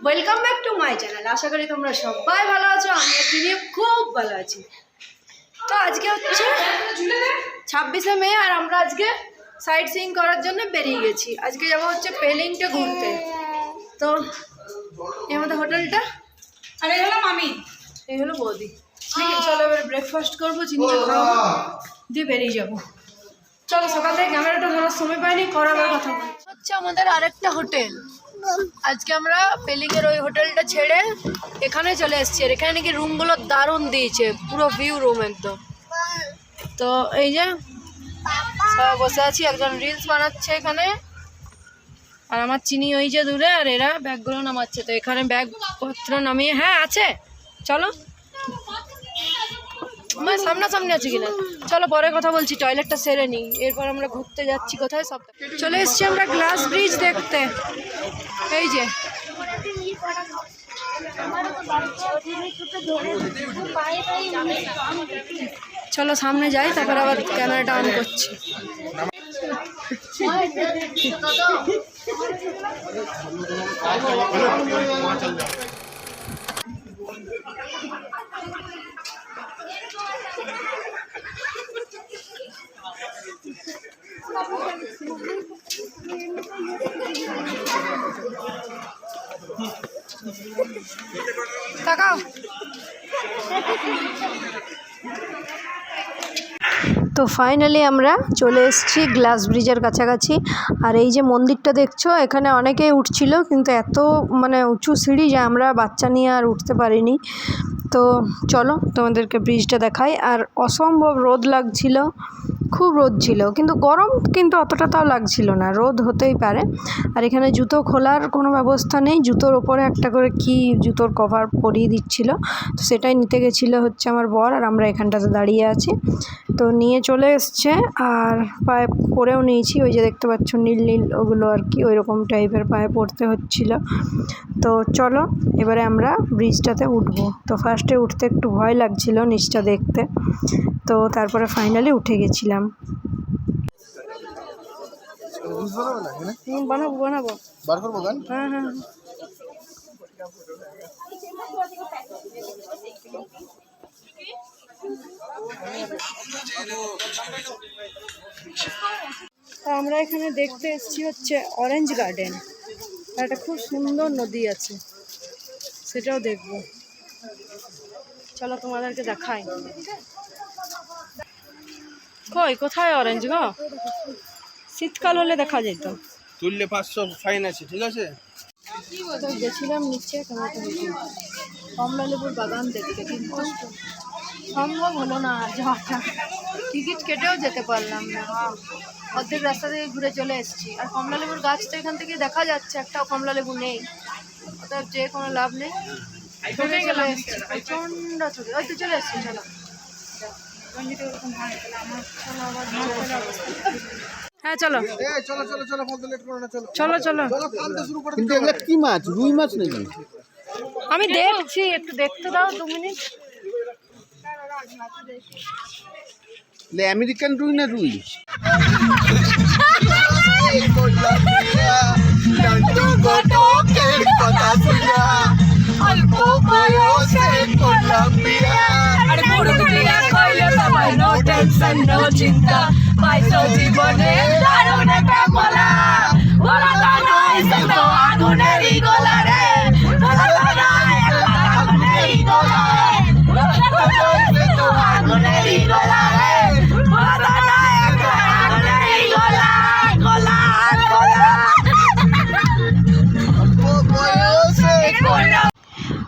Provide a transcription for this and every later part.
Welcome back to my channel. আশা করি তোমরা সবাই ভালো আছো, আমি আজকে নিয়ে খুব ভালো আছি। তো আজকে হচ্ছে 26শে মে আর আমরা আজকে সাইট সিইং করার জন্য বেরিয়ে গেছি। আজকে যাবো হচ্ছে পেলিংটা ঘুরতে। তো এই আমাদের হোটেলটা, আর এই হলো মামি, এই হলো বৌদি। ঠিক আছে, চলো এবার ব্রেকফাস্ট করবো, চিনি খাওয়াবো, দিয়ে বেরিয়ে যাবো। চলো, সকাল থেকে ক্যামেরাটা ধরার সময় পাইনি, করাবার কথা হচ্ছে আমাদের আরেকটা হোটেল। আজকে আমরা পেলিংয়ের ওই হোটেলটা ছেড়ে এখানে চলে এসেছি। আর এখানে নাকি রুমগুলো দারুণ দিয়েছে, পুরো ভিউ রুম একদম। তো এই যে সব বসে আছি, একজন রিলস বানাচ্ছে এখানে, আর আমার চিনি ওই যে দূরে, আর এরা ব্যাগগুলো নামাচ্ছে। তো এখানে ব্যাগপত্র নামিয়ে, হ্যাঁ আছে, চলো আমার সামনাসামনি আছে কিনা, চলো পরে কথা বলছি, টয়লেটটা সেরে নিই, এরপর আমরা ঘুরতে যাচ্ছি। কোথায়? সব চলে এসছি আমরা গ্লাস ব্রিজ দেখতে। এই যে চলো সামনে যাই, তারপর আবার ক্যামেরাটা অন করছি। তাকাও। তো ফাইনালি আমরা চলে এসেছি গ্লাস ব্রিজের কাছাকাছি। আর এই যে মন্দিরটা দেখছো, এখানে অনেকেই উঠছিল, কিন্তু এত উঁচু সিঁড়ি যে আমরা বাচ্চা নিয়ে আর উঠতে পারিনি। তো চলো তোমাদেরকে ব্রিজটা দেখাই। আর অসম্ভব রোদ লাগছিল, খুব রোদ ছিল, কিন্তু গরম কিন্তু অতটা তাও লাগছিল না, রোদ হতেই পারে। আর এখানে জুতো খোলার কোনো ব্যবস্থা নেই, জুতোর ওপরে একটা করে কি জুতোর কভার পরিয়ে দিচ্ছিল, তো সেটাই নিতে গেছিলো হচ্ছে আমার বর, আর আমরা এখানটাতে দাঁড়িয়ে আছি। তো নিয়ে চলে এসছে, আর পায়ে পরেও নিয়েছি, ওই যে দেখতে পাচ্ছ নীল নীল ওগুলো আর কি, ওই রকম টাইপের পায়ে পড়তে হচ্ছিল। তো চলো এবারে আমরা ব্রিজটাতে উঠবো। তো ফার্স্টে উঠতে একটু ভয় লাগছিল নিচটা দেখতে, তো তারপরে ফাইনালি উঠে গেছিলাম। বানাবো বানাবো বার করবো গান। হ্যাঁ হ্যাঁ, আমরা এখানে দেখতে এসেছি হচ্ছে অরেঞ্জ গার্ডেন, আর একটা খুব সুন্দর নদী আছে, সেটাও দেখবো। চলো তোমাদেরকে দেখাই। কোথায় অরেঞ্জ গো? শীতকাল হলে দেখা যেত। তুললে 500 ফাইন আছে, ঠিক আছে? তো গেছিলাম নিচে কমলা লেবুর বাগান দেখতে, কিন্তু সম্ভব হলো না যাওয়াটা, টিকিট কেটেও যেতে পারলাম না, অর্ধেক রাস্তা থেকে ঘুরে চলে এসেছি। আর কমলা লেবুর গাছ তো এখান থেকে দেখা যাচ্ছে, একটাও কমলা লেবু নেই, অর্থাৎ যে কোনো লাভ নেই। চলে এসেছি প্রচণ্ড ছবি, ওই তো চলে এসেছি। চলো হ্যাঁ চলো চলো চলো। কিন্তু এগুলা কি মাছ? রুই মাছ নাকি? আমি দেখছি, একটু দেখতে দাও 2 মিনিট। আমেরিকান রুই না রুই?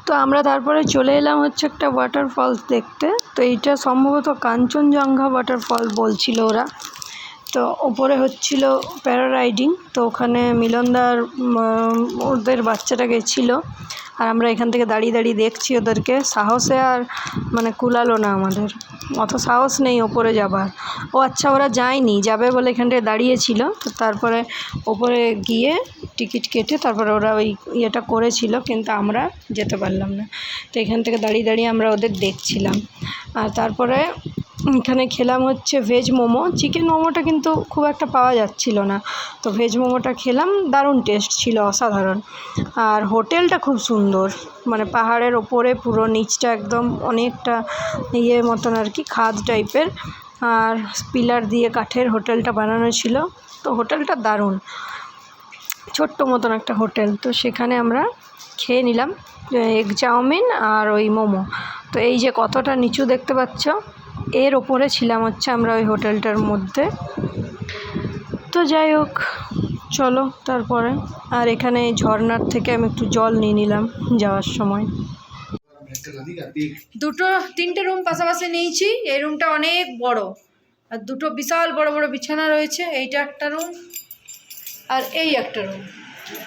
তো আমরা তারপরে চলে এলাম হচ্ছে একটা ওয়াটারফলস দেখতে। তো এইটা সম্ভবত কাঞ্চনজঙ্ঘা ওয়াটারফল বলছিল ওরা। তো ওপরে হচ্ছিল প্যারারাইডিং, তো ওখানে মিলনদার ওদের বাচ্চাটা গেছিলো, আর আমরা এখান থেকে দাঁড়িয়ে দাঁড়িয়ে দেখছি ওদেরকে। সাহসে আর কুলালো না, আমাদের অত সাহস নেই ওপরে যাবার। ও আচ্ছা, ওরা যায়নি, যাবে বলে এখানটায় দাঁড়িয়েছিল। তো তারপরে ওপরে গিয়ে টিকিট কেটে তারপরে ওরা ওই ইয়েটা করেছিল, কিন্তু আমরা যেতে পারলাম না। তো এখান থেকে দাঁড়িয়ে দাঁড়িয়ে আমরা ওদের দেখছিলাম। আর তারপরে এখানে খেলাম হচ্ছে ভেজ মোমো। চিকেন মোমোটা কিন্তু খুব একটা পাওয়া যাচ্ছিল না, তো ভেজ মোমোটা খেলাম, দারুণ টেস্ট ছিল, অসাধারণ। আর হোটেলটা খুব সুন্দর, মানে পাহাড়ের ওপরে, পুরো নিচটা একদম অনেকটা ইয়ে মতন আর কি, খাদ টাইপের, আর পিলার দিয়ে কাঠের হোটেলটা বানানো ছিল। তো হোটেলটা দারুণ, ছোট্ট মতন একটা হোটেল। তো সেখানে আমরা খেয়ে নিলাম এগ চাউমিন আর ওই মোমো। তো এই যে কতটা নিচু দেখতে পাচ্ছ, এর ওপরে ছিলাম হচ্ছে আমরা ওই হোটেলটার মধ্যে। তো যাই হোক, চলো তারপরে। আর এখানে ঝর্নার থেকে আমি একটু জল নিয়ে নিলাম যাওয়ার সময়। তিনটে রুম পাশাপাশি নিয়েছি। এই রুমটা অনেক বড়, আর দুটো বিশাল বড় বড় বিছানা রয়েছে। এইটা একটা রুম আর এই একটা রুম।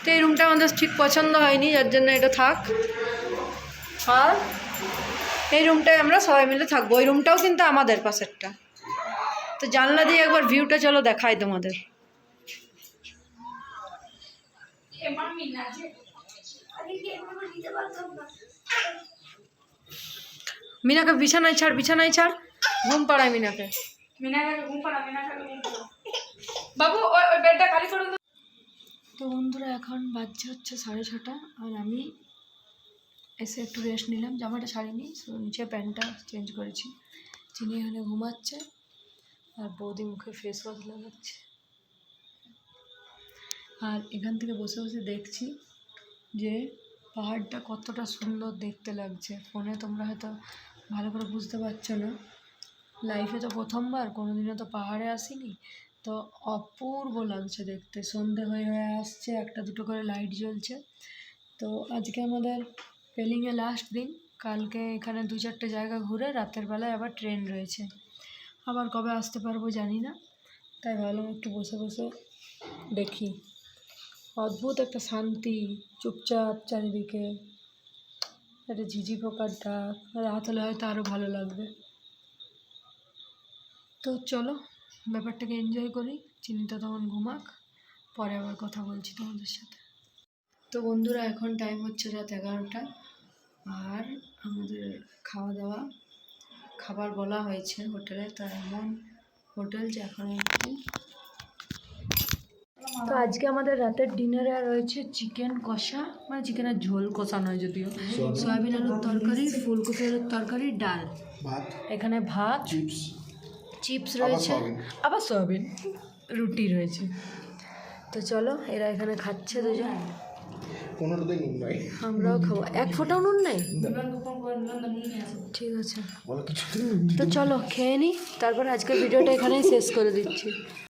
তো এই রুমটা আমাদের ঠিক পছন্দ হয়নি, যার জন্য এটা থাক। আর এই রুমটায় আমরা সবাই মিলে থাকবো। ওই রুমটাও কিন্তু আমাদের পাশেরটা। তো জানলা দিয়ে একবার ভিউটা চলো দেখাই তোমাদের। মিনাকে বিছানায় ছাড়, বিছানায় ছাড়, ঘুম পাড়ায় মিনাকে। বাবু ওই বেডটা খালি করে দাও। তো বন্ধুরা এখন বাজছে হচ্ছে 6:30, আর আমি এসে একটু রেস্ট নিলাম। জামাটা ছাড়িনি, নিচে প্যান্টটা চেঞ্জ করেছি। চিনি এখানে ঘুমাচ্ছে, আর বৌদি মুখে ফেস ওয়াশ লাগাচ্ছে। আর এখান থেকে বসে বসে দেখছি যে পাহাড়টা কতটা সুন্দর দেখতে লাগছে। ফোনে তোমরা হয়তো ভালো করে বুঝতে পারছো না, লাইফে তো প্রথমবার, কোনোদিনও তো পাহাড়ে আসিনি, তো অপূর্ব লাগছে দেখতে। সন্ধে হয়ে হয়ে আসছে, একটা দুটো করে লাইট জ্বলছে। তো আজকে আমাদের পেলিংয়ে লাস্ট দিন। কালকে এখানে 2-4টে জায়গা ঘুরে রাতের বেলায় আবার ট্রেন রয়েছে। আবার কবে আসতে পারবো জানি না, তাই ভাবলাম একটু বসে বসে দেখি। অদ্ভুত একটা শান্তি, চুপচাপ চারিদিকে, একটা ঝিঝি পোকার ডাক। রাত হলে হয়তো আরও ভালো লাগবে। তো চলো ব্যাপারটাকে এনজয় করি। চিনিটা তখন ঘুমাক, পরে আবার কথা বলছি তোমাদের সাথে। তো বন্ধুরা এখন টাইম হচ্ছে রাত 11টা, আর আমাদের খাওয়া দাওয়া খাবার বলা হয়েছে হোটেলে। তো এমন হোটেল যে এখন একটু। তো আজকে আমাদের রাতের ডিনারে রয়েছে চিকেন কষা, মানে চিকেনের ঝোল, কষা নয় যদিও, সয়াবিন আলুর তরকারি, ফুলকপি আলুর তরকারি, ডাল, এখানে ভাত, চিপস রয়েছে, আবার সয়াবিন, রুটি রয়েছে। তো চলো, এরা এখানে খাচ্ছে দুজন, আমরাও খাবো। 1 ফোঁটাও নুন নাই? ঠিক আছে, তো চলো খেয়ে নিই, তারপর আজকের ভিডিওটা এখানেই শেষ করে দিচ্ছি।